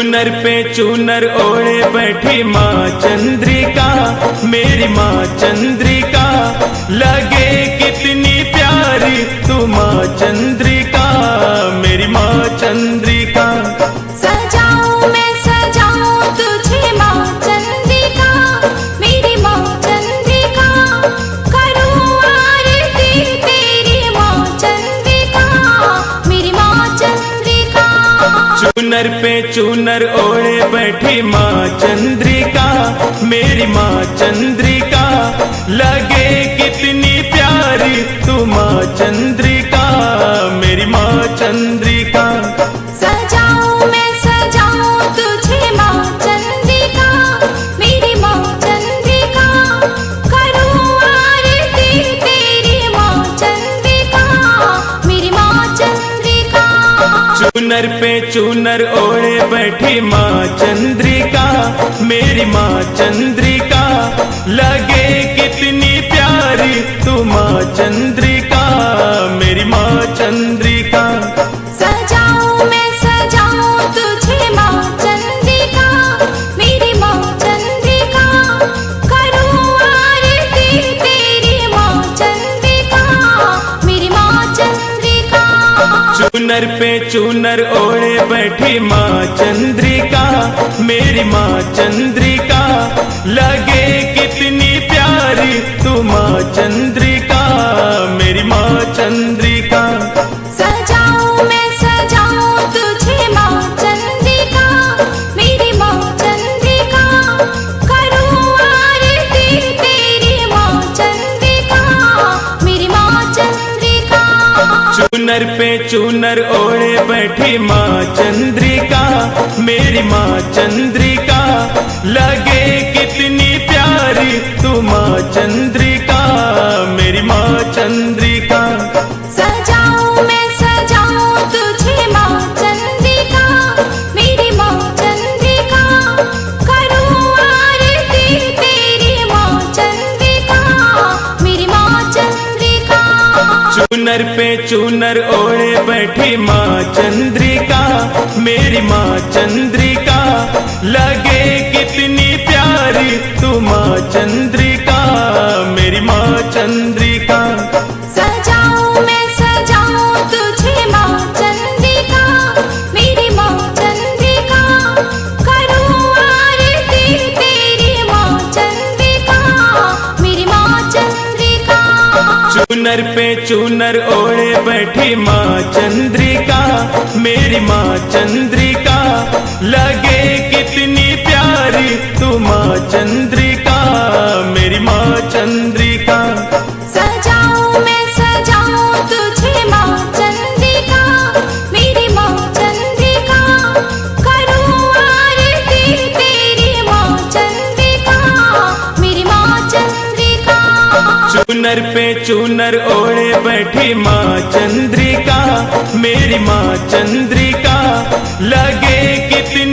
चूनर पे चूनर ओढ़े बैठी माँ चंद्रिका, मेरी माँ चंद्रिका, लगे कितनी प्यारी तू माँ चंद्रिका, मेरी माँ चंद्रिका। सजाऊं मैं सजाऊं तुझे माँ चंद्रिका, मेरी माँ चंद्रिका, करूं आरती तेरी माँ चंद्रिका, मेरी माँ चंद्रिका। चूनर पे चूनर ओढ़े बैठी माँ चंद्रिका, मेरी माँ चंद्रिका, लगे कितनी प्यारी तू माँ चंद्रिका, मेरी माँ चंद्रिका। सजाऊं मैं सजाऊं तुझे माँ चंद्रिका, मेरी माँ चंद्रिका, करूं आरती तेरी माँ चंद्रिका, मेरी माँ चंद्रिका। चूनर पे चूनर ओढ़े बैठी माँ चंद्रिका, मेरी माँ चंद्रिका, लगे कितनी प्यारी तू माँ चंद्रिका, मेरी माँ चंद्रिका। सजाऊं मैं सजाऊं तुझे माँ चंद्रिका, मेरी माँ चंद्रिका, करूं आरती तेरी माँ चंद्रिका, मेरी माँ चंद्रिका। चूनर पे चूनर ओढ़े बैठी माँ चंद्रिका, मेरी माँ चंद्रिका, लगे कितनी प्यारी तू माँ चंद्रिका, मेरी माँ चंद्रिका। सजाऊं मैं सजाऊं तुझे माँ चंद्रिका, मेरी माँ चंद्रिका, करूं आरती तेरी माँ चंद्रिका, मेरी माँ चंद्रिका। चूनर पे चूनर ओढ़े बैठी माँ चंद्रिका, मेरी माँ चंद्रिका, लगे कितनी प्यारी तू माँ चंद्रिका, मेरी माँ चंद्रिका। सजाऊं मैं सजाऊं तुझे माँ चंद्रिका, मेरी माँ चंद्रिका, करूं आरती तेरी माँ चंद्रिका, मेरी माँ चंद्रिका। चूनर पे चूनर ओढ़े बैठी माँ चंद्रिका, मेरी माँ चंद्रिका, लगे कितनी प्यारी तू माँ चंद्रिका, मेरी माँ चंद्रिका। सजाऊं मैं सजाऊं तुझे माँ चंद्रिका, मेरी माँ चंद्रिका, करूं आरती तेरी माँ चंद्रिका, मेरी माँ चंद्रिका। चूनर पे चूनर ओढ़े बैठी माँ चंद्रिका, मेरी माँ चंद्रिका, लगे कितनी प्यारी तू माँ चंद्रिका, मेरी माँ चंद्रिका। सजाऊं मैं सजाऊं तुझे माँ चंद्रिका, मेरी माँ चंद्रिका, करूं आरती तेरी माँ चंद्रिका, मेरी माँ चंद्रिका। चूनर पे चूनर ओढ़े बैठी माँ चंद्रिका, मेरी माँ चंद्रिका, लगे कितनी